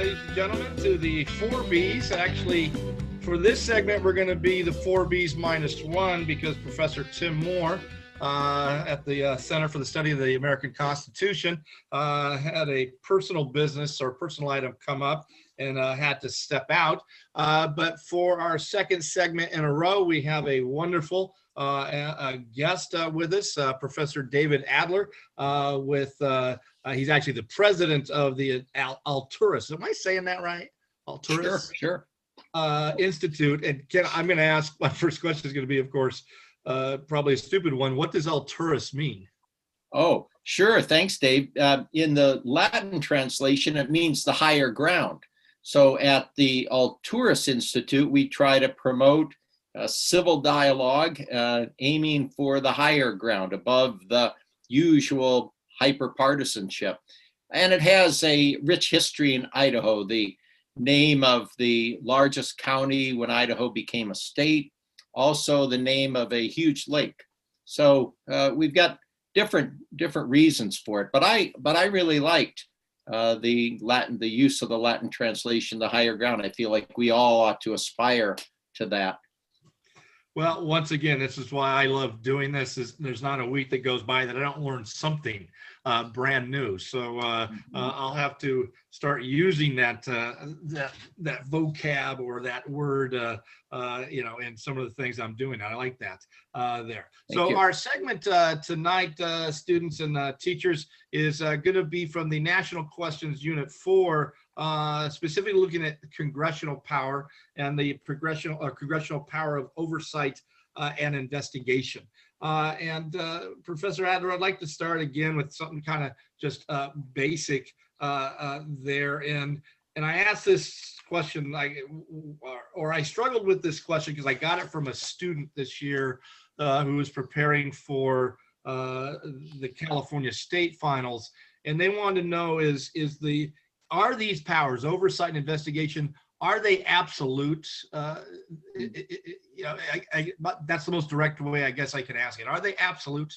ladies and gentlemen, to the 4Bs. Actually, for this segment, we're going to be the 4Bs minus one because Professor Tim Moore at the Center for the Study of the American Constitution had a personal business or personal item come up and had to step out. But for our second segment in a row, we have a wonderful a guest with us, Professor David Adler, he's actually the president of the Alturas. Am I saying that right? Alturas? Sure. Institute. And I'm going to ask, my first question is going to be, of course, probably a stupid one. What does Alturas mean? Oh, sure. Thanks, Dave. In the Latin translation, it means the higher ground. So at the Alturas Institute, we try to promote civil dialogue, aiming for the higher ground above the usual hyperpartisanship. And it has a rich history in Idaho, the name of the largest county when Idaho became a state, also the name of a huge lake. So we've got different reasons for it, but I really liked the use of the Latin translation, the higher ground. I feel like we all ought to aspire to that. Well, once again, this is why I love doing this. There's not a week that goes by that I don't learn something brand new. So I'll have to start using that vocab or that word, in some of the things I'm doing. I like that there. So our segment tonight, students and teachers, is going to be from the National Questions Unit 4, specifically looking at congressional power and the congressional power of oversight and investigation. Professor Adler, I'd like to start again with something kind of just basic there. And I asked this question, I struggled with this question because I got it from a student this year who was preparing for the California state finals. And they wanted to know are these powers, oversight and investigation, are they absolute? That's the most direct way I guess I can ask it. Are they absolute?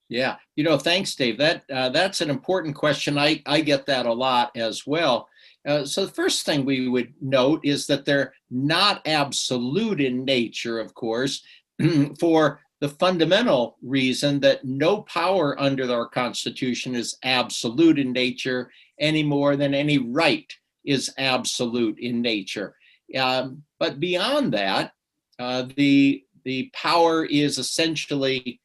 Yeah, thanks, Dave. That's an important question. I get that a lot as well. So the first thing we would note is that they're not absolute in nature, of course, for the fundamental reason that no power under our Constitution is absolute in nature any more than any right is absolute in nature. But beyond that, the power is essentially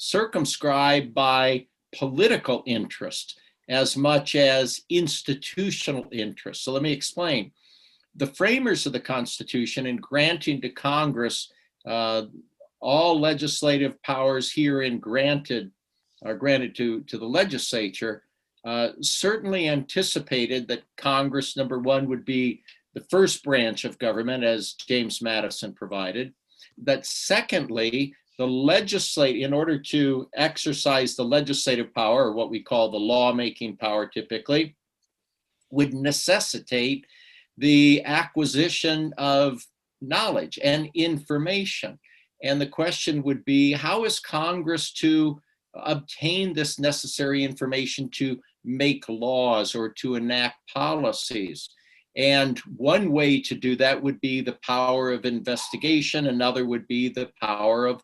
circumscribed by political interest as much as institutional interest. So let me explain. The framers of the Constitution, in granting to Congress all legislative powers herein granted to the legislature, certainly anticipated that Congress, number one, would be the first branch of government, as James Madison provided. That secondly, in order to exercise the legislative power, or what we call the lawmaking power typically, would necessitate the acquisition of knowledge and information. And the question would be, how is Congress to obtain this necessary information to make laws or to enact policies? And one way to do that would be the power of investigation. Another would be the power of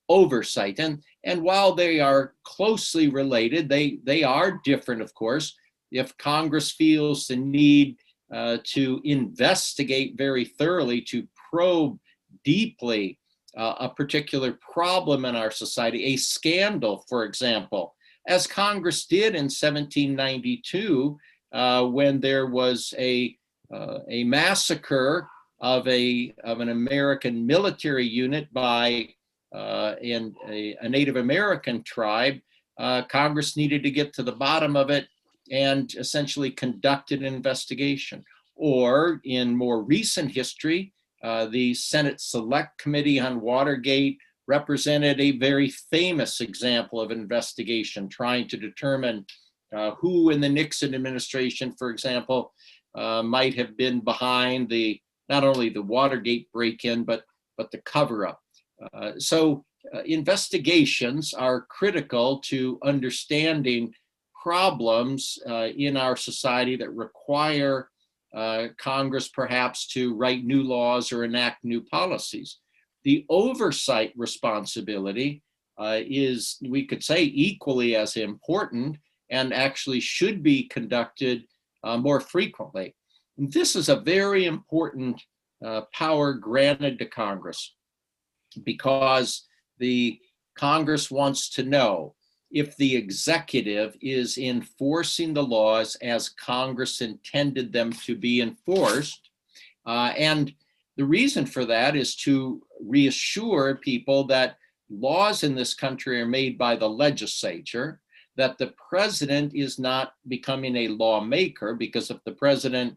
oversight. And while they are closely related, they are different, of course. If Congress feels the need to investigate very thoroughly, to probe deeply a particular problem in our society, a scandal, for example, as Congress did in 1792, when there was a massacre of an American military unit by a Native American tribe. Congress needed to get to the bottom of it and essentially conducted an investigation. Or in more recent history, the Senate Select Committee on Watergate represented a very famous example of investigation, trying to determine who in the Nixon administration, for example, might have been behind not only the Watergate break-in, but the cover-up. So investigations are critical to understanding problems in our society that require Congress perhaps to write new laws or enact new policies. The oversight responsibility is, we could say, equally as important and actually should be conducted more frequently. And this is a very important power granted to Congress, because the Congress wants to know if the executive is enforcing the laws as Congress intended them to be enforced. And the reason for that is to reassure people that laws in this country are made by the legislature, that the president is not becoming a lawmaker, because if the president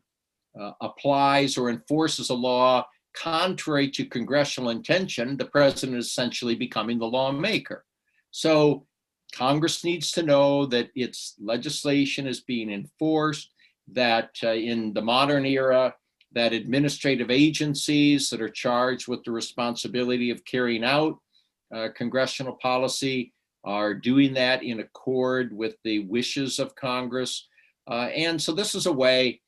applies or enforces a law contrary to congressional intention, the president is essentially becoming the lawmaker. So Congress needs to know that its legislation is being enforced, that in the modern era, that administrative agencies that are charged with the responsibility of carrying out congressional policy are doing that in accord with the wishes of Congress. And so this is a way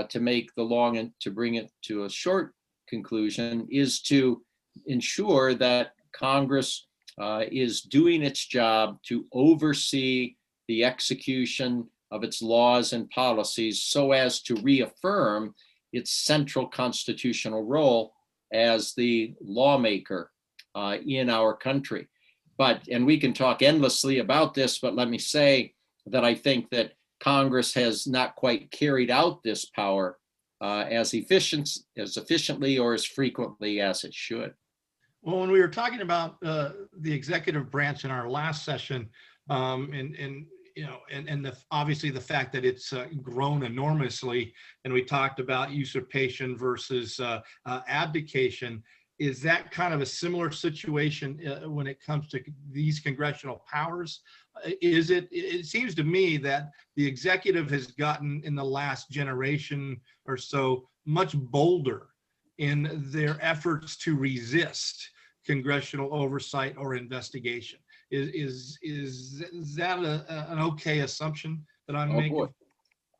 to make the long, and to bring it to a short conclusion, is to ensure that Congress is doing its job to oversee the execution of its laws and policies so as to reaffirm its central constitutional role as the lawmaker in our country. And we can talk endlessly about this, but let me say that I think that Congress has not quite carried out this power as efficiently or as frequently as it should. Well, when we were talking about the executive branch in our last session, obviously the fact that it's grown enormously, and we talked about usurpation versus abdication, is that kind of a similar situation when it comes to these congressional powers? It seems to me that the executive has gotten, in the last generation or so, much bolder in their efforts to resist congressional oversight or investigation. Is that an okay assumption that I'm making? Boy.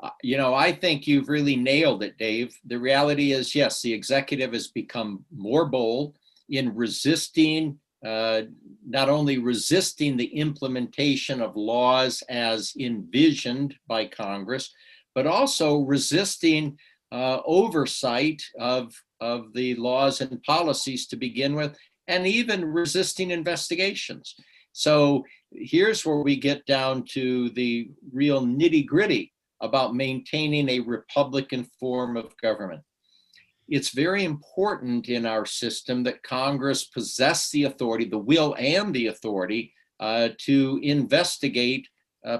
I think you've really nailed it, Dave. The reality is, yes, the executive has become more bold in resisting, not only resisting the implementation of laws as envisioned by Congress, but also resisting oversight of the laws and policies to begin with, and even resisting investigations. So here's where we get down to the real nitty-gritty about maintaining a Republican form of government. It's very important in our system that Congress possess the authority, the will and the authority to investigate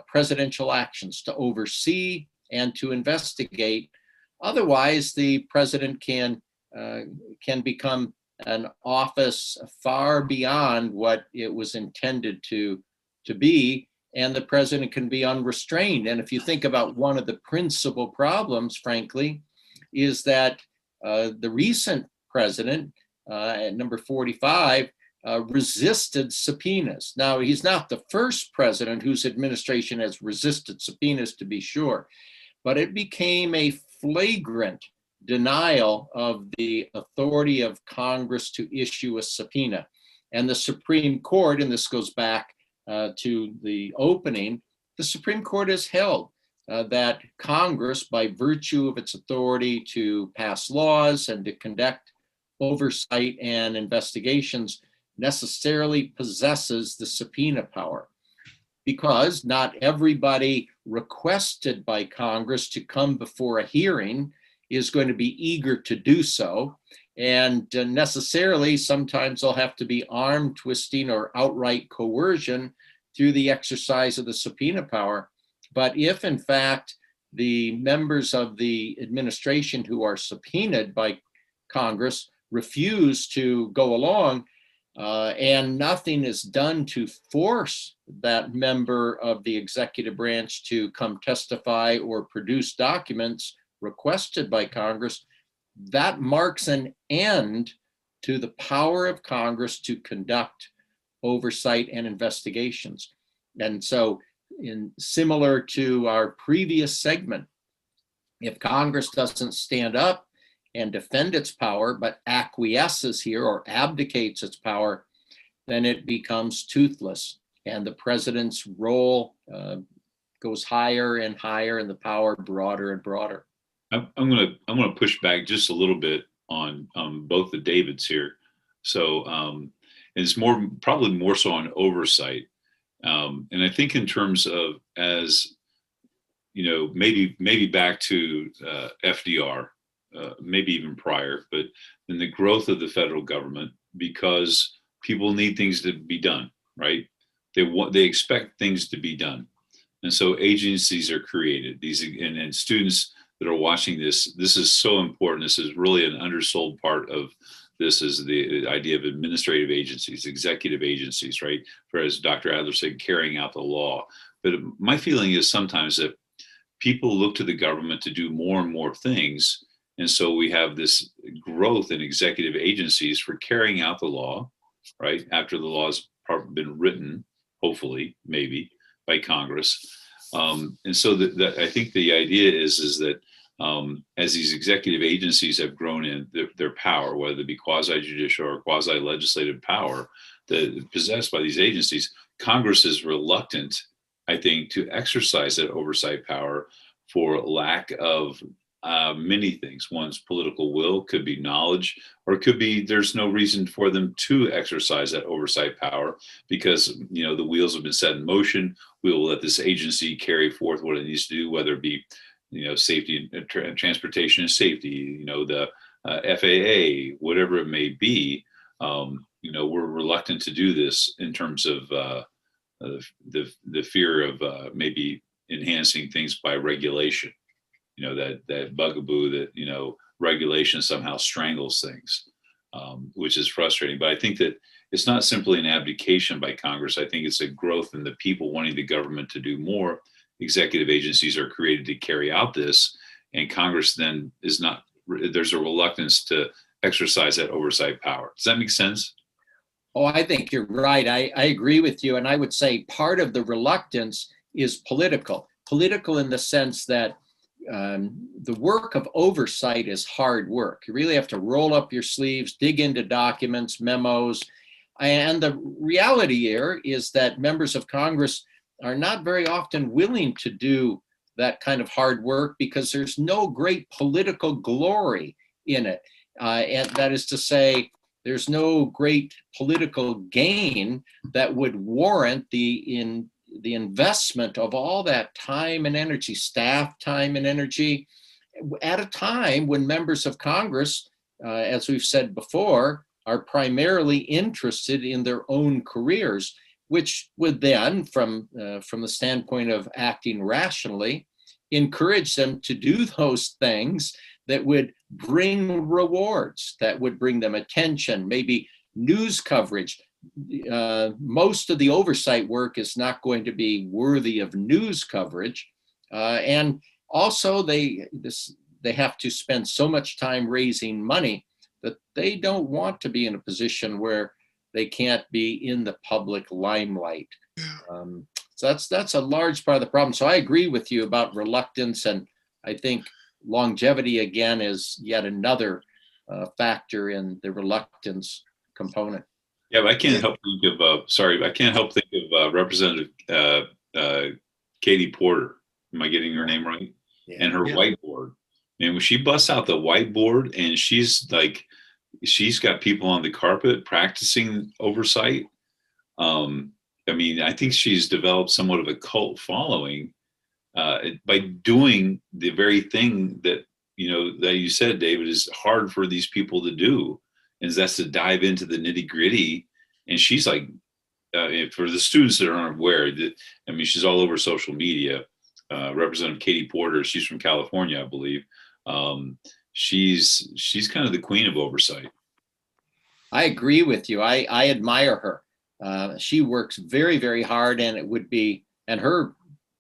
presidential actions, to oversee and to investigate. Otherwise, the president can become an office far beyond what it was intended to be, and the president can be unrestrained. And if you think about one of the principal problems, frankly, is that the recent president, at number 45, resisted subpoenas. Now, he's not the first president whose administration has resisted subpoenas, to be sure, but it became a flagrant denial of the authority of Congress to issue a subpoena. And the Supreme Court, and this goes back to the opening, the Supreme Court has held that Congress, by virtue of its authority to pass laws and to conduct oversight and investigations, necessarily possesses the subpoena power, because not everybody requested by Congress to come before a hearing is going to be eager to do so. And necessarily, sometimes there'll have to be arm twisting or outright coercion through the exercise of the subpoena power. But if, in fact, the members of the administration who are subpoenaed by Congress refuse to go along, and nothing is done to force that member of the executive branch to come testify or produce documents requested by Congress, that marks an end to the power of Congress to conduct oversight and investigations. And so similar to our previous segment, if Congress doesn't stand up and defend its power, but acquiesces here or abdicates its power, then it becomes toothless, and the president's role goes higher and higher, and the power broader and broader. I'm gonna push back just a little bit on both the Davids here. So it's probably more so on oversight, and I think in terms of, as you know, maybe back to FDR, maybe even prior, but in the growth of the federal government, because people need things to be done, right? They expect things to be done, and so agencies are created. These and students that are watching this is so important. This is really an undersold part of this, is the idea of administrative agencies, executive agencies, right? For, as Dr. Adler said, carrying out the law. But my feeling is sometimes that people look to the government to do more and more things. And so we have this growth in executive agencies for carrying out the law, right? After the law's been written, hopefully, maybe, by Congress. And so I think the idea is that as these executive agencies have grown in their power, whether it be quasi-judicial or quasi-legislative power that possessed by these agencies, Congress is reluctant, I think, to exercise that oversight power for lack of many things. One's political will, could be knowledge, or it could be there's no reason for them to exercise that oversight power because, you know, the wheels have been set in motion. We will let this agency carry forth what it needs to do, whether it be, you know, safety and transportation and safety, you know, the FAA, whatever it may be. You know, we're reluctant to do this in terms of the fear of maybe enhancing things by regulation. You know, that bugaboo that, you know, regulation somehow strangles things, which is frustrating. But I think that it's not simply an abdication by Congress. I think it's a growth in the people wanting the government to do more. Executive agencies are created to carry out this, and Congress then is not, there's a reluctance to exercise that oversight power. Does that make sense? Oh, I think you're right. I agree with you. And I would say part of the reluctance is political in the sense that the work of oversight is hard work. You really have to roll up your sleeves, dig into documents, memos. And the reality here is that members of Congress are not very often willing to do that kind of hard work because there's no great political glory in it. And that is to say, there's no great political gain that would warrant the investment of all that time and energy, staff time and energy, at a time when members of Congress, as we've said before, are primarily interested in their own careers, which would then, from the standpoint of acting rationally, encourage them to do those things that would bring rewards, that would bring them attention, maybe news coverage. Most of the oversight work is not going to be worthy of news coverage. And also they have to spend so much time raising money that they don't want to be in a position where they can't be in the public limelight. So that's a large part of the problem. So I agree with you about reluctance, and I think longevity again is yet another factor in the reluctance component. Yeah, but I can't help think of Representative Katie Porter. Am I getting her name right? Yeah. And her whiteboard. And when she busts out the whiteboard and she's got people on the carpet practicing oversight. I mean, I think she's developed somewhat of a cult following by doing the very thing that, you know, that you said, David, is hard for these people to do. And that's to dive into the nitty gritty. And she's like, for the students that aren't aware, I mean, she's all over social media. Representative Katie Porter, she's from California, I believe. She's kind of the queen of oversight. I agree with you. I admire her. She works very, very hard, and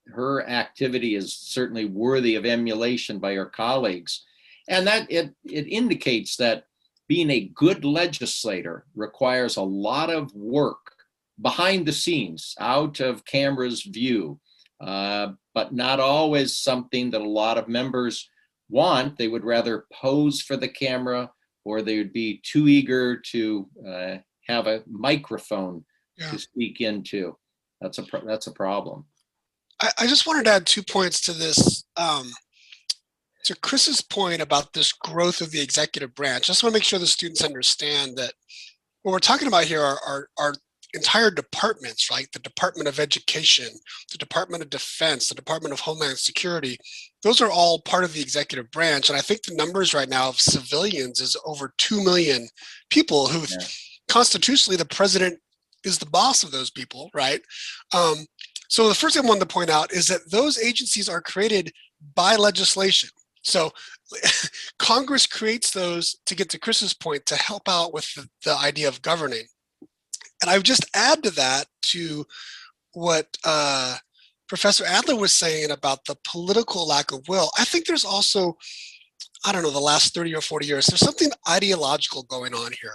her activity is certainly worthy of emulation by her colleagues. And that it indicates that being a good legislator requires a lot of work behind the scenes, out of camera's view, but not always something that a lot of members want. They would rather pose for the camera, or they would be too eager to have a microphone to speak into. That's a problem. I just wanted to add 2 points to this. To Chris's point about this growth of the executive branch, I just want to make sure the students understand that what we're talking about here are entire departments, right? The Department of Education, the Department of Defense, the Department of Homeland Security. Those are all part of the executive branch. And I think the numbers right now of civilians is over 2 million people who constitutionally the president is the boss of those people, right? So the first thing I wanted to point out is that those agencies are created by legislation. So Congress creates those, to get to Chris's point, to help out with the idea of governing. And I would just add to that, to what Professor Adler was saying about the political lack of will. I think there's also, I don't know, the last 30 or 40 years, there's something ideological going on here.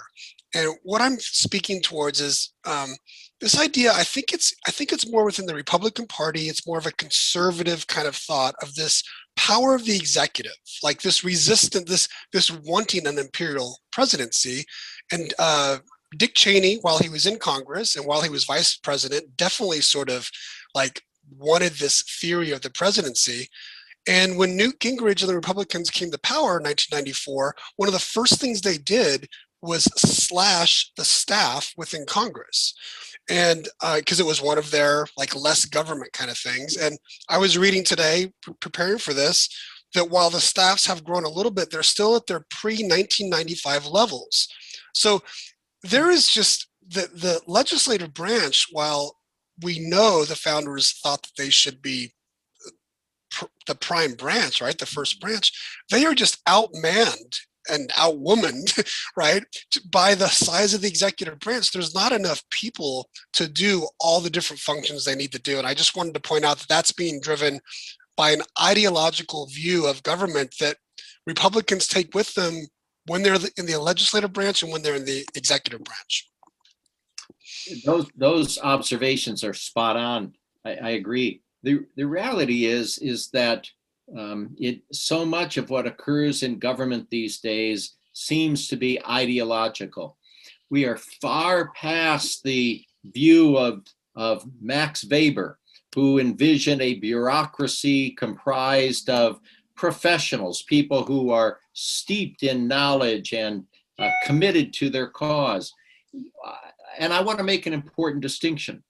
And what I'm speaking towards is this idea. I think it's more within the Republican Party. It's more of a conservative kind of thought of this power of the executive, like this resistance, this wanting an imperial presidency. And Dick Cheney, while he was in Congress and while he was vice president, definitely sort of like wanted this theory of the presidency. And when Newt Gingrich and the Republicans came to power in 1994, one of the first things they did was slash the staff within Congress. And because it was one of their like less government kind of things. And I was reading today, preparing for this, that while the staffs have grown a little bit, they're still at their pre-1995 levels. So there is just the legislative branch, while we know the founders thought that they should be the prime branch, right? The first branch, they are just outmanned and outwomaned, right? By the size of the executive branch. There's not enough people to do all the different functions they need to do. And I just wanted to point out that that's being driven by an ideological view of government that Republicans take with them when they're in the legislative branch and when they're in the executive branch. Those observations are spot on. I agree. The reality is that so much of what occurs in government these days seems to be ideological. We are far past the view of Max Weber, who envisioned a bureaucracy comprised of professionals, people who are steeped in knowledge and committed to their cause. And I want to make an important distinction.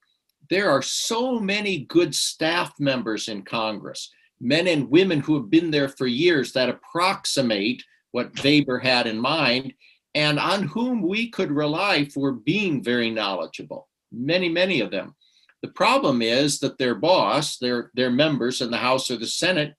There are so many good staff members in Congress, men and women who have been there for years, that approximate what Weber had in mind and on whom we could rely for being very knowledgeable, many, many of them. The problem is that their boss, their members in the House or the Senate,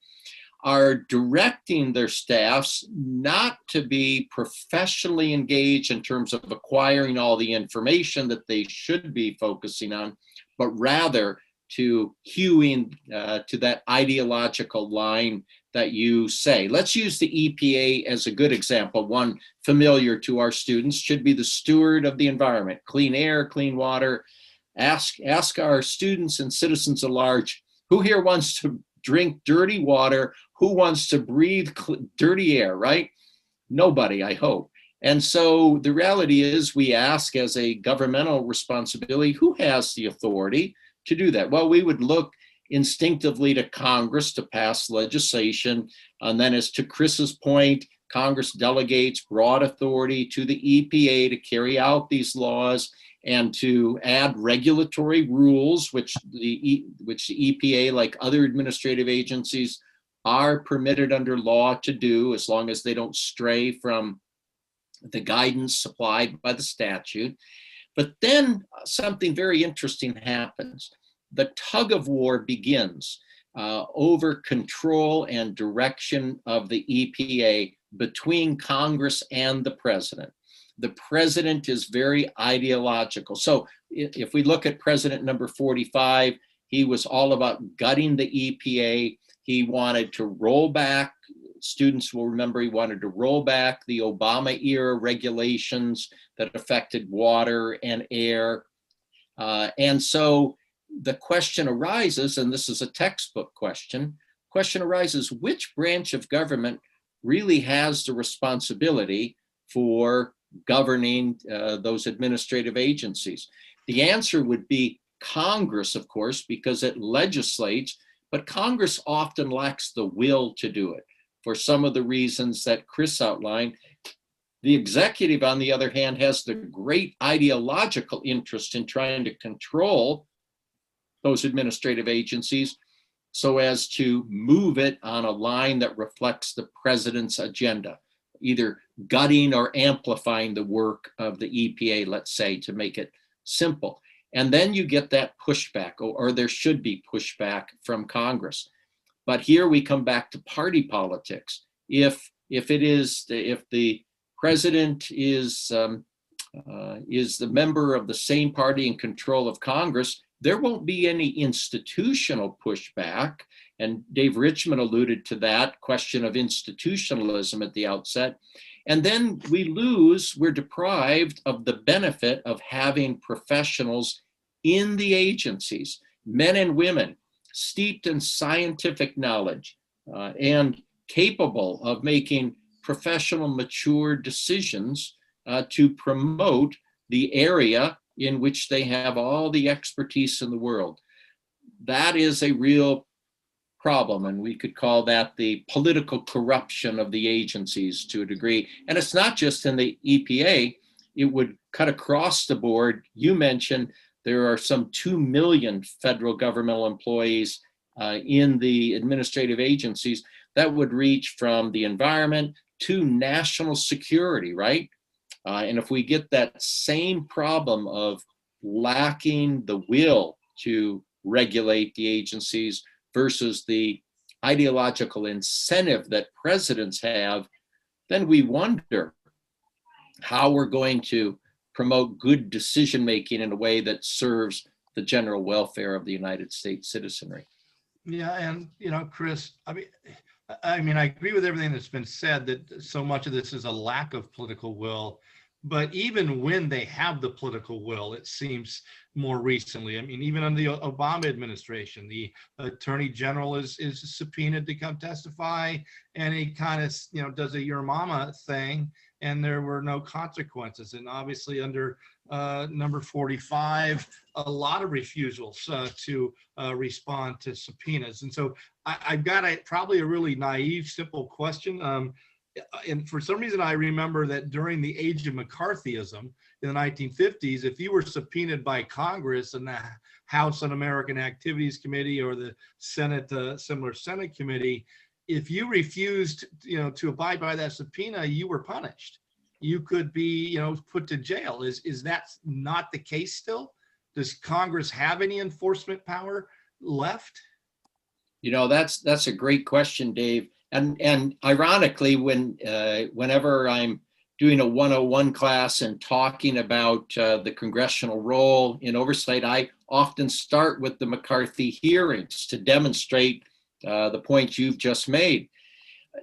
are directing their staffs not to be professionally engaged in terms of acquiring all the information that they should be focusing on, but rather to hewing to that ideological line that you say. Let's use the EPA as a good example. One familiar to our students: should be the steward of the environment, clean air, clean water. Ask our students and citizens at large, who here wants to drink dirty water? Who wants to breathe dirty air, right? Nobody, I hope. And so the reality is, we ask as a governmental responsibility, who has the authority to do that? Well, we would look instinctively to Congress to pass legislation. And then, as to Chris's point, Congress delegates broad authority to the EPA to carry out these laws and to add regulatory rules, which the EPA, like other administrative agencies, are permitted under law to do, as long as they don't stray from the guidance supplied by the statute. But then something very interesting happens. The tug of war begins over control and direction of the EPA between Congress and the president. The president is very ideological. So if we look at president number 45, he was all about gutting the EPA. He wanted to roll back, students will remember, he wanted to roll back the Obama era regulations that affected water and air. And so the question arises, and this is a textbook question arises, which branch of government really has the responsibility for governing those administrative agencies? The answer would be Congress, of course, because it legislates, but Congress often lacks the will to do it for some of the reasons that Chris outlined. The executive, on the other hand, has the great ideological interest in trying to control those administrative agencies so as to move it on a line that reflects the president's agenda, either gutting or amplifying the work of the EPA, let's say, to make it simple. And then you get that pushback, or there should be pushback from Congress. But here we come back to party politics. If the president is the member of the same party in control of Congress, there won't be any institutional pushback. And Dave Richmond alluded to that question of institutionalism at the outset. And then we're deprived of the benefit of having professionals in the agencies, men and women, steeped in scientific knowledge and capable of making professional, mature decisions to promote the area in which they have all the expertise in the world. That is a real problem, and we could call that the political corruption of the agencies to a degree. And it's not just in the EPA, it would cut across the board. You mentioned there are some 2 million federal governmental employees in the administrative agencies. That would reach from the environment to national security, right? And if we get that same problem of lacking the will to regulate the agencies versus the ideological incentive that presidents have, then we wonder how we're going to promote good decision-making in a way that serves the general welfare of the United States citizenry. Yeah, and Chris, I mean, I agree with everything that's been said, that so much of this is a lack of political will. But even when they have the political will, it seems more recently, I mean, even under the Obama administration, the attorney general is subpoenaed to come testify, and he kind of, does a your mama thing, and there were no consequences. And obviously under number 45, a lot of refusals to respond to subpoenas. And so I've got probably a really naive, simple question. And for some reason, I remember that during the age of McCarthyism in the 1950s, if you were subpoenaed by Congress and the House Un-American Activities Committee or the Senate, similar Senate committee, if you refused, to abide by that subpoena, you were punished. You could be, put to jail. Is that not the case still? Does Congress have any enforcement power left? That's a great question, Dave. And ironically, whenever I'm doing a 101 class and talking about the congressional role in oversight, I often start with the McCarthy hearings to demonstrate the point you've just made.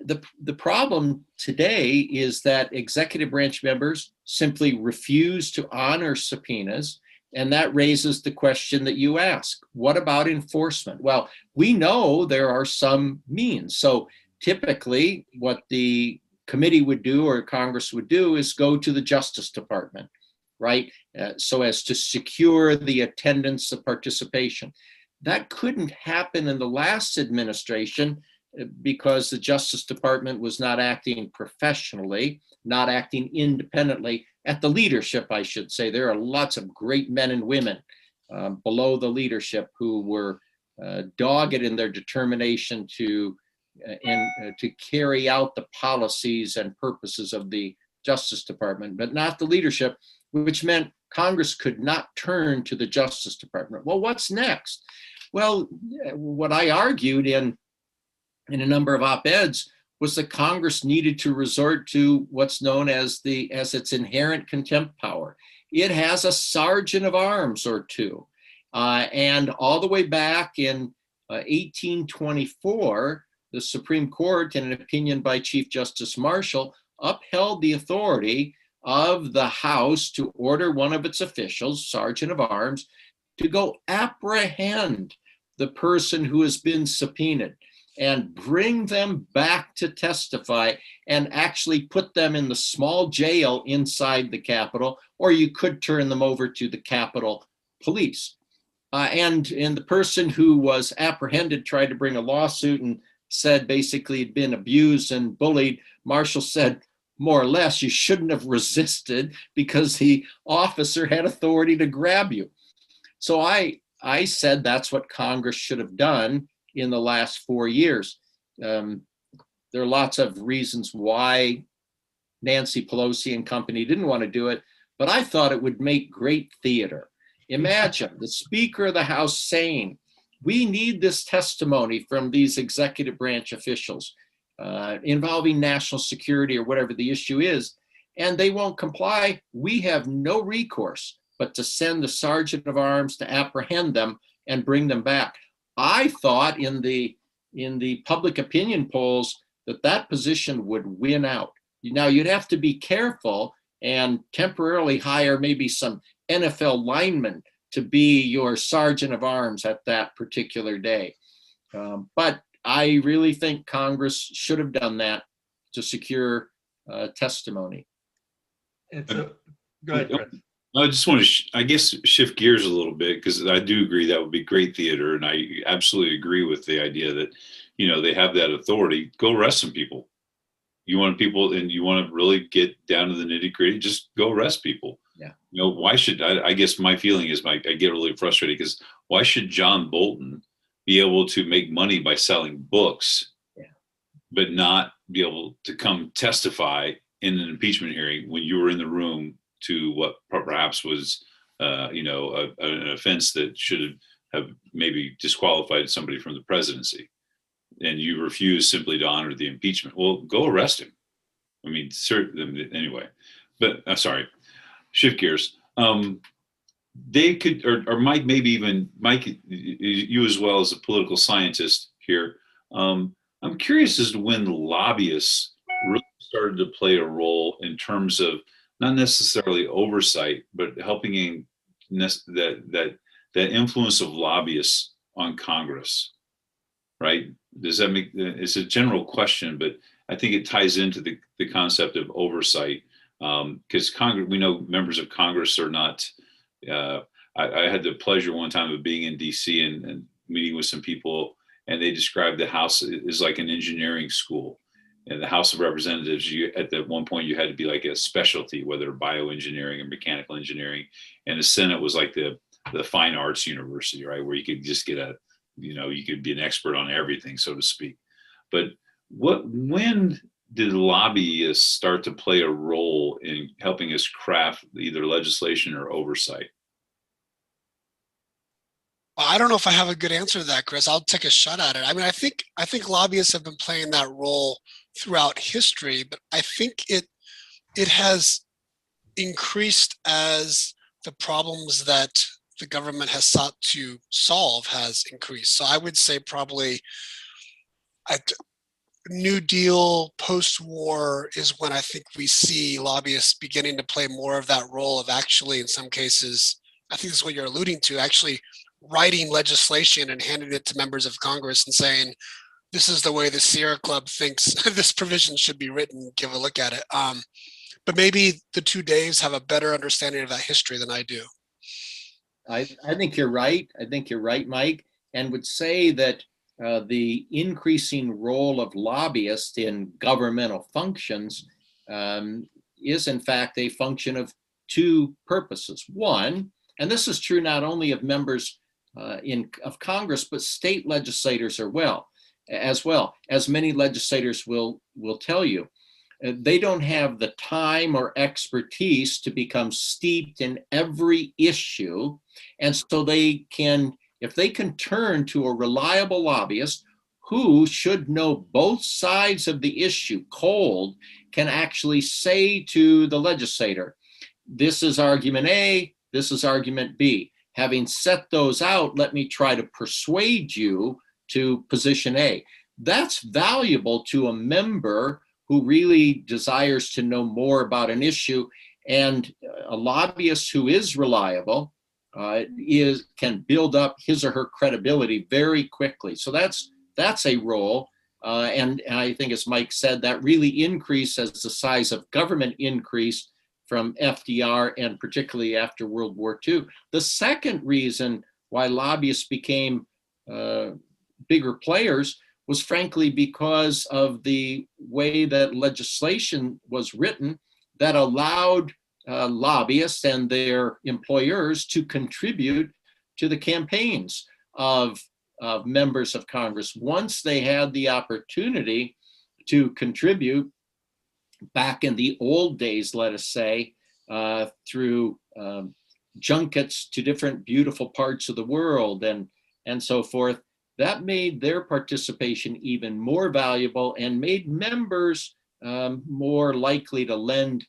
The problem today is that executive branch members simply refuse to honor subpoenas. And that raises the question that you ask, what about enforcement? Well, we know there are some means. So typically what the committee would do or Congress would do is go to the Justice Department, right? So as to secure the attendance of participation. That couldn't happen in the last administration because the Justice Department was not acting professionally, not acting independently at the leadership, I should say. There are lots of great men and women below the leadership who were dogged in their determination to carry out the policies and purposes of the Justice Department, but not the leadership, which meant Congress could not turn to the Justice Department. Well, what's next? Well, what I argued in a number of op-eds was that Congress needed to resort to what's known as its inherent contempt power. It has a sergeant of arms or two. And all the way back in 1824, the Supreme Court, in an opinion by Chief Justice Marshall, upheld the authority of the House to order one of its officials, sergeant of arms, to go apprehend the person who has been subpoenaed and bring them back to testify and actually put them in the small jail inside the Capitol, or you could turn them over to the Capitol Police. And the person who was apprehended tried to bring a lawsuit and said basically he'd been abused and bullied. Marshall said, more or less, you shouldn't have resisted because the officer had authority to grab you. So I said that's what Congress should have done in the last 4 years. There are lots of reasons why Nancy Pelosi and company didn't want to do it, but I thought it would make great theater. Imagine the Speaker of the House saying, we need this testimony from these executive branch officials involving national security or whatever the issue is, and they won't comply. We have no recourse but to send the sergeant of arms to apprehend them and bring them back. I thought in the public opinion polls that position would win out. Now you'd have to be careful and temporarily hire maybe some NFL linemen to be your sergeant of arms at that particular day. But I really think Congress should have done that to secure testimony. Go ahead, Chris. I just want to, shift gears a little bit, because I do agree that would be great theater. And I absolutely agree with the idea that, they have that authority. Go arrest some people. You want people, and you want to really get down to the nitty gritty, just go arrest people. Yeah. Why should, I guess my feeling is I get really frustrated because why should John Bolton be able to make money by selling books, but not be able to come testify in an impeachment hearing when you were in the room to what perhaps was, an offense that should have maybe disqualified somebody from the presidency, and you refuse simply to honor the impeachment? Well, go arrest him. I mean, certainly, anyway. But I'm sorry. Shift gears. They could, or Mike, maybe even Mike, you as well as a political scientist here. I'm curious as to when lobbyists really started to play a role in terms of not necessarily oversight, but helping in that influence of lobbyists on Congress, right? Does that make, it's a general question, but I think it ties into the concept of oversight, because Congress, we know members of Congress are not, I had the pleasure one time of being in DC and meeting with some people, and they described the House as like an engineering school. And the House of Representatives, at that one point, you had to be like a specialty, whether bioengineering or mechanical engineering. And the Senate was like the fine arts university, right? Where you could just get you could be an expert on everything, so to speak. But when did lobbyists start to play a role in helping us craft either legislation or oversight? Well, I don't know if I have a good answer to that, Chris. I'll take a shot at it. I mean, I think lobbyists have been playing that role throughout history, but I think it has increased as the problems that the government has sought to solve has increased. So I would say probably at New Deal, post-war is when I think we see lobbyists beginning to play more of that role of actually, in some cases, I think this is what you're alluding to, actually writing legislation and handing it to members of Congress and saying, this is the way the Sierra Club thinks this provision should be written, give a look at it. But maybe the two Daves have a better understanding of that history than I do. I think you're right. I think you're right, Mike, and would say that the increasing role of lobbyists in governmental functions is in fact a function of two purposes. One, and this is true not only of members of Congress, but state legislators as well, as many legislators will tell you. They don't have the time or expertise to become steeped in every issue. And so they can, if they can turn to a reliable lobbyist who should know both sides of the issue cold, can actually say to the legislator, this is argument A, this is argument B. Having set those out, let me try to persuade you to position A. That's valuable to a member who really desires to know more about an issue, and a lobbyist who is reliable can build up his or her credibility very quickly. So that's a role. And I think, as Mike said, that really increased as the size of government increased from FDR and particularly after World War II. The second reason why lobbyists became bigger players was frankly because of the way that legislation was written that allowed lobbyists and their employers to contribute to the campaigns of members of Congress. Once they had the opportunity to contribute, back in the old days, let us say, through junkets to different beautiful parts of the world and so forth, that made their participation even more valuable and made members more likely to lend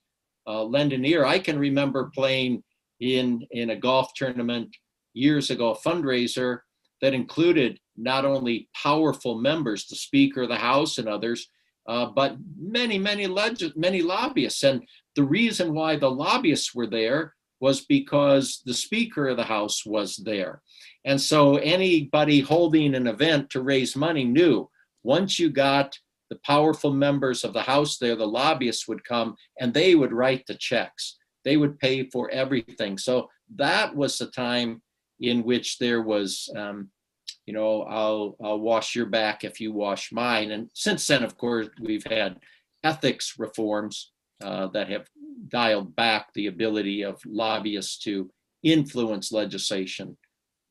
an ear. I can remember playing in a golf tournament years ago, a fundraiser that included not only powerful members, the Speaker of the House and others, but many lobbyists. And the reason why the lobbyists were there was because the Speaker of the House was there. And so anybody holding an event to raise money knew once you got the powerful members of the House there, the lobbyists would come and they would write the checks. They would pay for everything. So that was the time in which there was, I'll wash your back if you wash mine. And since then, of course, we've had ethics reforms that have dialed back the ability of lobbyists to influence legislation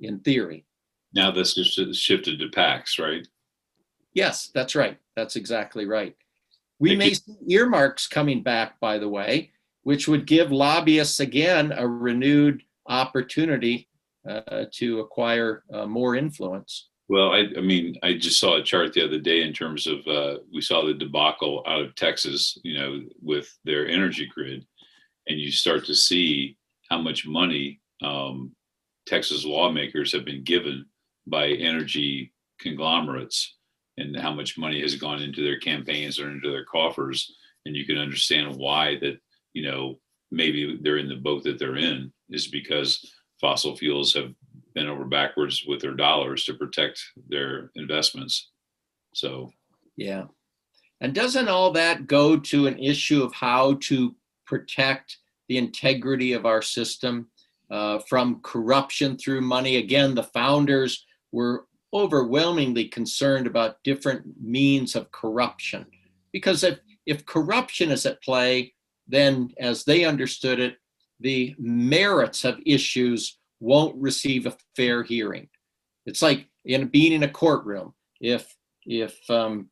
in theory. Now this just shifted to PACs, right? Yes, that's right. That's exactly right. We may see earmarks coming back, by the way, which would give lobbyists again a renewed opportunity to acquire more influence. Well, I just saw a chart the other day in terms of we saw the debacle out of Texas, with their energy grid, and you start to see how much money Texas lawmakers have been given by energy conglomerates and how much money has gone into their campaigns or into their coffers. And you can understand why that, maybe they're in the boat that they're in, is because fossil fuels have bent over backwards with their dollars to protect their investments. So, yeah. And doesn't all that go to an issue of how to protect the integrity of our system from corruption through money? Again, the founders were overwhelmingly concerned about different means of corruption, because if corruption is at play, then as they understood it, the merits of issues won't receive a fair hearing. It's like being in a courtroom. If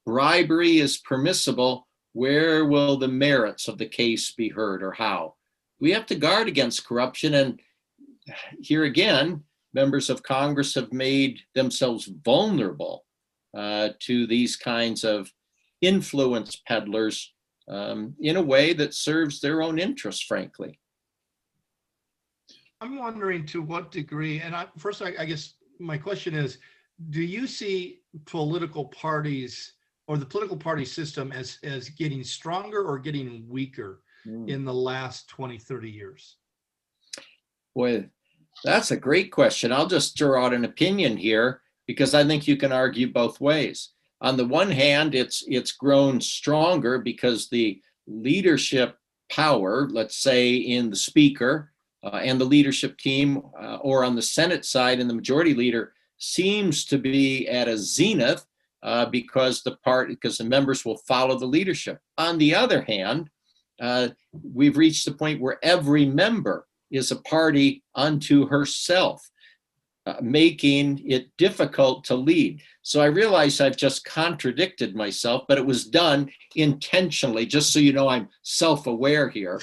bribery is permissible, where will the merits of the case be heard, or how? We have to guard against corruption. And here again, members of Congress have made themselves vulnerable to these kinds of influence peddlers in a way that serves their own interests, frankly. I'm wondering to what degree, and I guess my question is, do you see political parties or the political party system as getting stronger or getting weaker in the last 20, 30 years? Boy, that's a great question. I'll just throw out an opinion here, because I think you can argue both ways. On the one hand, it's grown stronger because the leadership power, let's say in the Speaker and the leadership team, or on the Senate side and the majority leader, seems to be at a zenith because the members will follow the leadership. On the other hand, we've reached the point where every member is a party unto herself, making it difficult to lead. So I realize I've just contradicted myself, but it was done intentionally, just so you know I'm self-aware here,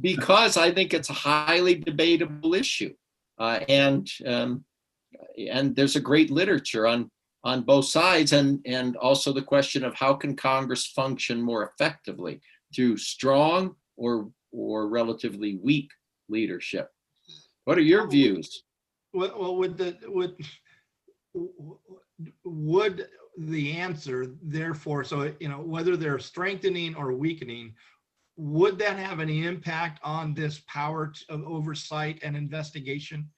because I think it's a highly debatable issue. And there's a great literature on both sides, and also the question of how can Congress function more effectively through strong or relatively weak leadership. What are your views? Well, would the answer, therefore, so whether they're strengthening or weakening, would that have any impact on this power of oversight and investigation?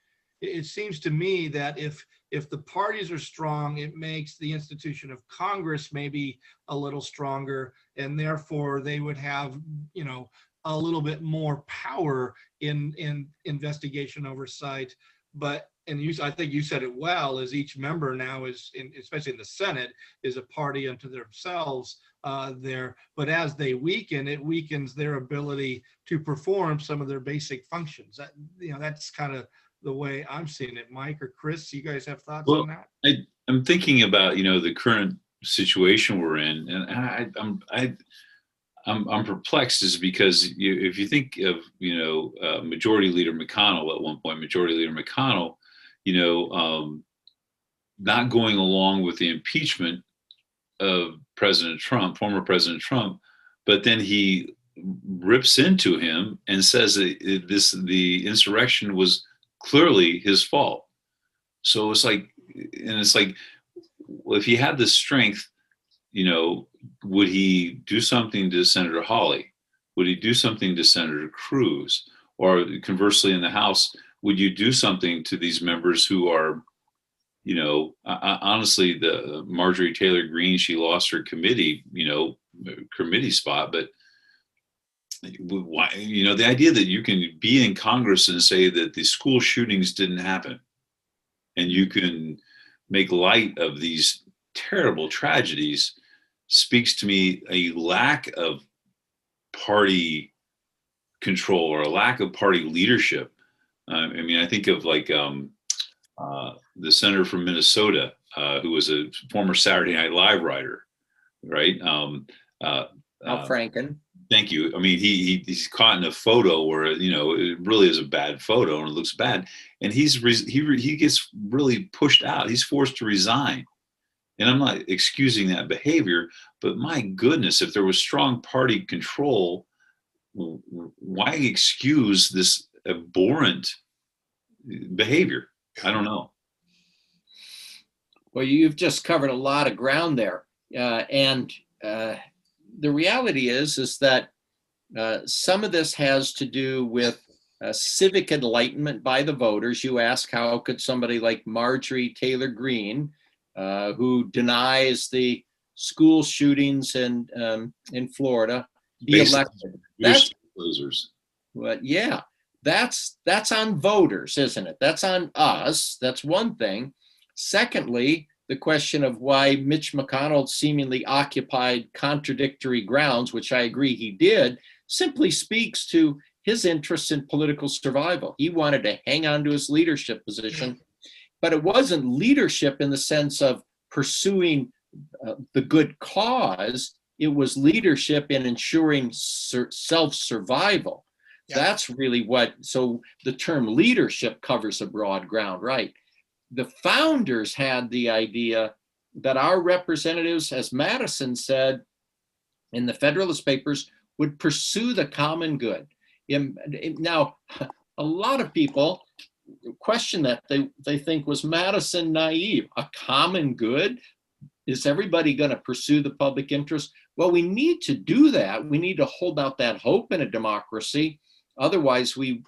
It seems to me that if the parties are strong, it makes the institution of Congress maybe a little stronger, and therefore they would have, you know, a little bit more power in investigation oversight. But, and you, I think you said it well, as each member now is, especially in the Senate, is a party unto themselves there. But as they weaken, it weakens their ability to perform some of their basic functions. That, you know, that's kind of the way I'm seeing it. Mike or Chris, you guys have thoughts on that? I'm thinking about, you know, the current situation we're in, and I'm perplexed, is because if you think of, you know, Majority Leader McConnell at one point, Majority Leader McConnell, you know, not going along with the impeachment of President Trump, former President Trump, but then he rips into him and says that the insurrection was clearly his fault. So it's like, and it's like, if he had the strength, you know, would he do something to Senator Hawley? Would he do something to Senator Cruz? Or conversely, in the House, would you do something to these members who are, you know, honestly, the Marjorie Taylor Greene, she lost her committee, you know, committee spot, but why, you know, the idea that you can be in Congress and say that the school shootings didn't happen, and you can make light of these terrible tragedies, speaks to me a lack of party control or a lack of party leadership. I mean, I think of like the senator from Minnesota, who was a former Saturday Night Live writer, right? Al Franken. Thank you. I mean, he's caught in a photo where, you know, it really is a bad photo and it looks bad, and he gets really pushed out. He's forced to resign. And I'm not excusing that behavior, but my goodness, if there was strong party control, why excuse this abhorrent behavior? I don't know. Well, you've just covered a lot of ground there. And the reality is that some of this has to do with civic enlightenment by the voters. You ask, how could somebody like Marjorie Taylor Greene, who denies the school shootings in Florida, be elected? That's losers. But yeah, that's on voters, isn't it? That's on us. That's one thing. Secondly, the question of why Mitch McConnell seemingly occupied contradictory grounds, which I agree he did, simply speaks to his interest in political survival. He wanted to hang on to his leadership position, but it wasn't leadership in the sense of pursuing the good cause. It was leadership in ensuring self-survival. Yeah. That's really what, so the term leadership covers a broad ground, right? The founders had the idea that our representatives, as Madison said in the Federalist Papers, would pursue the common good. Now, a lot of people question that. They think, was Madison naive? A common good? Is everybody going to pursue the public interest? Well, we need to do that. We need to hold out that hope in a democracy. Otherwise, we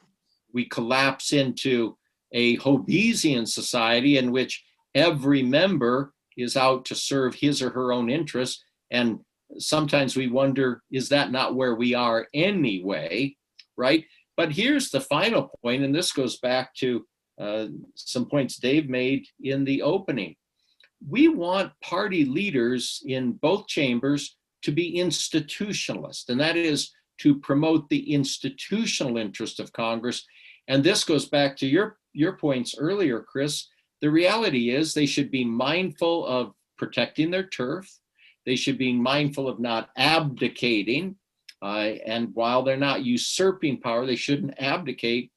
collapse into a Hobbesian society in which every member is out to serve his or her own interests. And sometimes we wonder, is that not where we are anyway, right? But here's the final point, and this goes back to some points Dave made in the opening. We want party leaders in both chambers to be institutionalist, and that is to promote the institutional interest of Congress. And this goes back to your points earlier, Chris. The reality is they should be mindful of protecting their turf. They should be mindful of not abdicating. And while they're not usurping power, they shouldn't abdicate.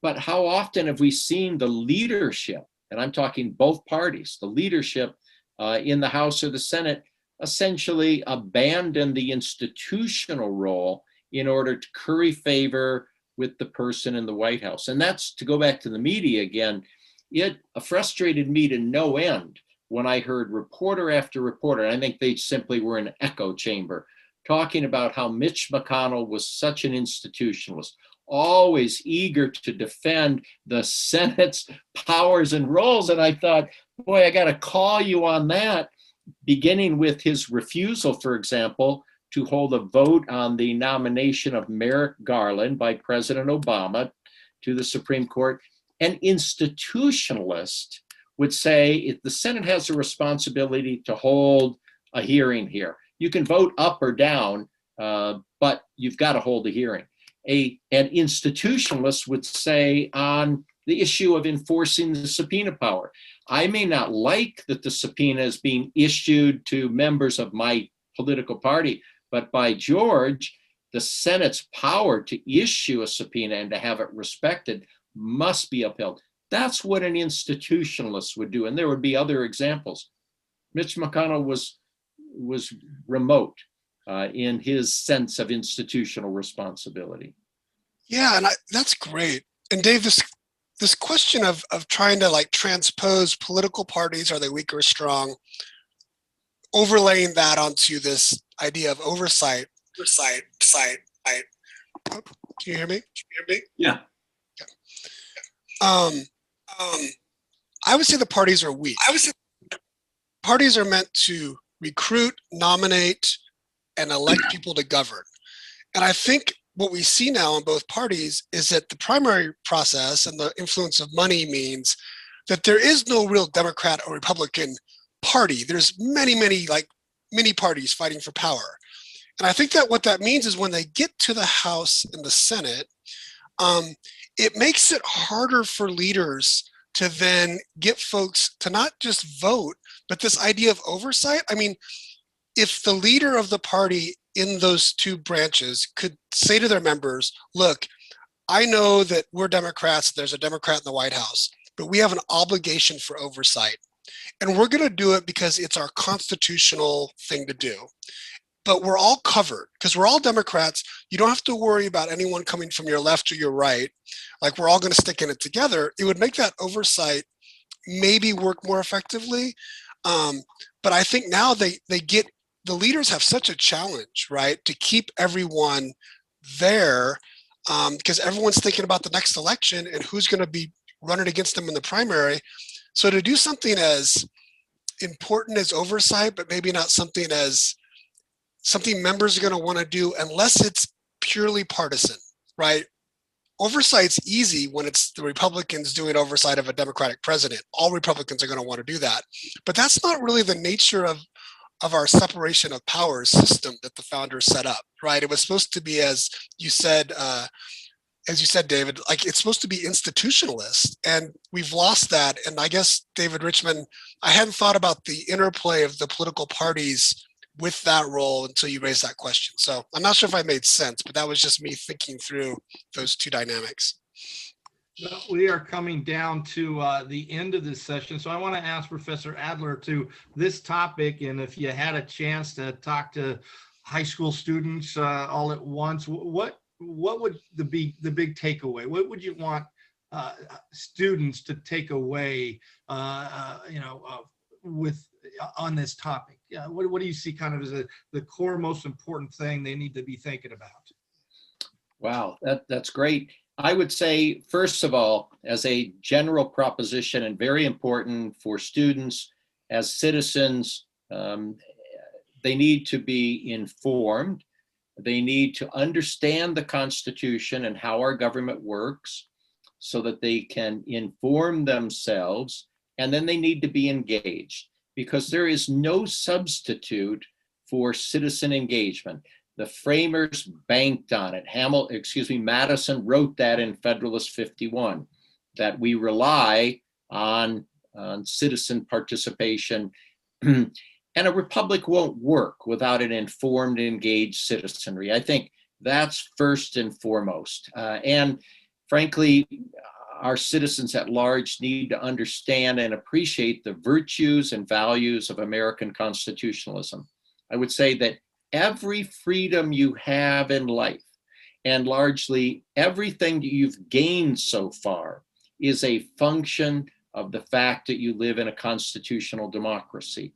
But how often have we seen the leadership, and I'm talking both parties, the leadership in the House or the Senate, essentially abandon the institutional role in order to curry favor with the person in the White House? And that's, to go back to the media again, it frustrated me to no end when I heard reporter after reporter, and I think they simply were an echo chamber, talking about how Mitch McConnell was such an institutionalist, always eager to defend the Senate's powers and roles. And I thought, boy, I got to call you on that, beginning with his refusal, for example, to hold a vote on the nomination of Merrick Garland by President Obama to the Supreme Court. An institutionalist would say if the Senate has a responsibility to hold a hearing here, you can vote up or down, but you've got to hold a hearing. An institutionalist would say on the issue of enforcing the subpoena power, I may not like that the subpoena is being issued to members of my political party, but by George, the Senate's power to issue a subpoena and to have it respected must be upheld. That's what an institutionalist would do. And there would be other examples. Mitch McConnell was remote in his sense of institutional responsibility. Yeah, and that's great. And Dave, this question of trying to like transpose political parties, are they weak or strong, overlaying that onto this idea of oversight. Oh, can you hear me? Yeah. I would say the parties are weak. Parties are meant to recruit, nominate, and elect people to govern. And I think what we see now in both parties is that the primary process and the influence of money means that there is no real Democrat or Republican party. There's many parties fighting for power. And I think that what that means is when they get to the House and the Senate, it makes it harder for leaders to then get folks to not just vote, but this idea of oversight. I mean, if the leader of the party in those two branches could say to their members, look, I know that we're Democrats, there's a Democrat in the White House, but we have an obligation for oversight. And we're going to do it because it's our constitutional thing to do. But we're all covered because we're all Democrats. You don't have to worry about anyone coming from your left or your right. Like, we're all going to stick in it together. It would make that oversight maybe work more effectively. But I think now the leaders have such a challenge, right, to keep everyone there because everyone's thinking about the next election and who's going to be running against them in the primary. So to do something as important as oversight, but maybe not something members are going to want to do unless it's purely partisan, right? Oversight's easy when it's the Republicans doing oversight of a Democratic president. All Republicans are going to want to do that. But that's not really the nature of our separation of powers system that the founders set up, right? It was supposed to be, as you said, David, like it's supposed to be institutionalist, and we've lost that. And I guess, David Richmond, I hadn't thought about the interplay of the political parties with that role until you raised that question. So I'm not sure if I made sense, but that was just me thinking through those two dynamics. Well, we are coming down to the end of this session. So I want to ask Professor Adler to this topic. And if you had a chance to talk to high school students all at once, what would the big takeaway? What would you want students to take away, with on this topic? What do you see kind of as the core most important thing they need to be thinking about? Wow, that's great. I would say, first of all, as a general proposition and very important for students as citizens, they need to be informed. They need to understand the Constitution and how our government works so that they can inform themselves, and then they need to be engaged, because there is no substitute for citizen engagement. The framers banked on it. Madison wrote that in Federalist 51, that we rely on citizen participation. And a republic won't work without an informed, engaged citizenry. I think that's first and foremost. And frankly, our citizens at large need to understand and appreciate the virtues and values of American constitutionalism. I would say that every freedom you have in life, and largely everything that you've gained so far, is a function of the fact that you live in a constitutional democracy.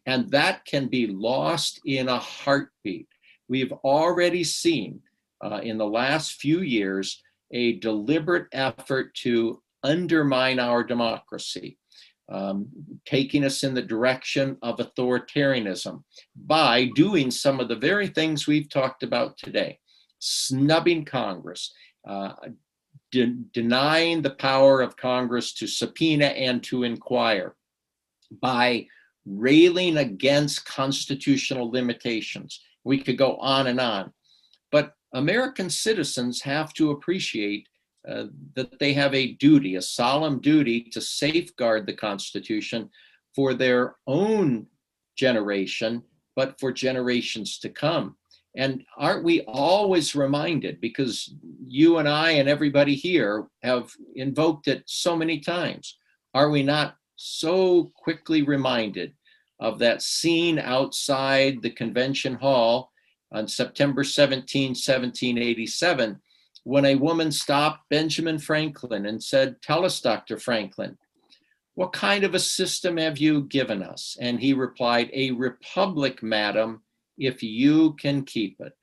And that can be lost in a heartbeat We've already seen in the last few years a deliberate effort to undermine our democracy, taking us in the direction of authoritarianism by doing some of the very things we've talked about today: snubbing Congress, denying the power of Congress to subpoena and to inquire, by railing against constitutional limitations. We could go on and on. But American citizens have to appreciate that they have a duty, a solemn duty, to safeguard the Constitution for their own generation, but for generations to come. And aren't we always reminded, because you and I and everybody here have invoked it so many times, are we not so quickly reminded of that scene outside the convention hall on September 17, 1787, when a woman stopped Benjamin Franklin and said, "Tell us, Dr. Franklin, what kind of a system have you given us?" And he replied, "A republic, madam, if you can keep it."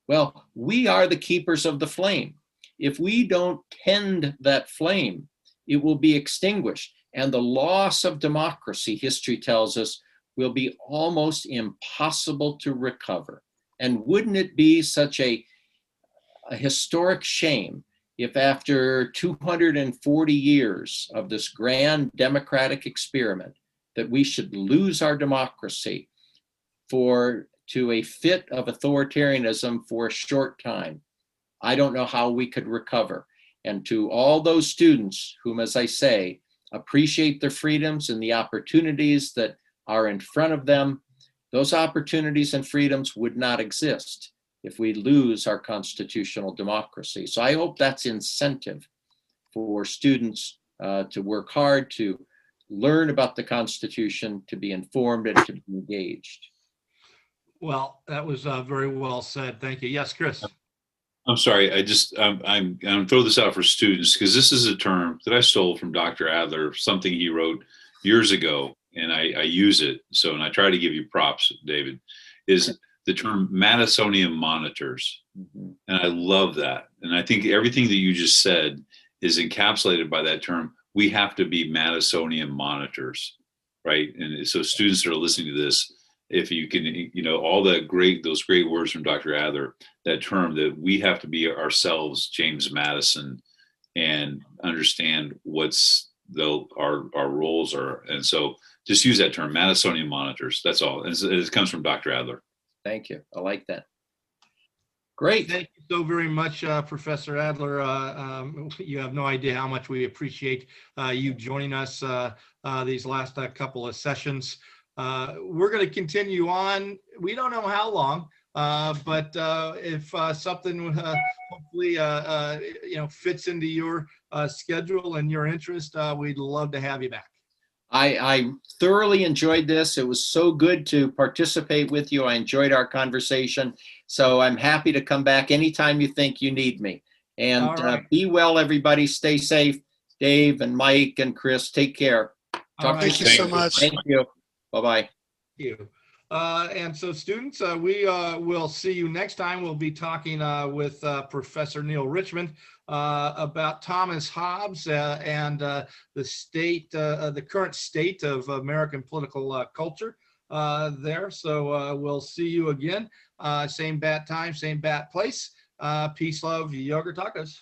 Well, we are the keepers of the flame. If we don't tend that flame, it will be extinguished. And the loss of democracy, history tells us, will be almost impossible to recover. And wouldn't it be such a historic shame if after 240 years of this grand democratic experiment that we should lose our democracy to a fit of authoritarianism for a short time? I don't know how we could recover. And to all those students whom, as I say, appreciate their freedoms and the opportunities that are in front of them, those opportunities and freedoms would not exist if we lose our constitutional democracy. So I hope that's incentive for students to work hard, to learn about the Constitution, to be informed, and to be engaged. Well, that was very well said. Thank you. Yes, Chris. I'm sorry. I'm throw this out for students, because this is a term that I stole from Dr. Adler, something he wrote years ago, and I use it. So, and I try to give you props, David, is the term Madisonian monitors. Mm-hmm. And I love that. And I think everything that you just said is encapsulated by that term. We have to be Madisonian monitors, right? And so students that are listening to this, if you can, all those great words from Dr. Adler, that term that we have to be ourselves, James Madison, and understand what's our roles are. And so just use that term, Madisonian monitors. That's all. And it comes from Dr. Adler. Thank you. I like that. Great. Thank you so very much, Professor Adler. You have no idea how much we appreciate you joining us these last couple of sessions. We're going to continue on. We don't know how long, but if something hopefully fits into your schedule and your interest, we'd love to have you back. I thoroughly enjoyed this. It was so good to participate with you. I enjoyed our conversation. So I'm happy to come back anytime you think you need me. And right. Be well, everybody. Stay safe. Dave and Mike and Chris, take care. Thank you so much. Thank you. Bye-bye. Thank you. And so students, we will see you next time. We'll be talking with Professor Neil Richmond about Thomas Hobbes and the current state of American political culture there. So we'll see you again. Same bat time, same bat place. Peace, love, yogurt tacos.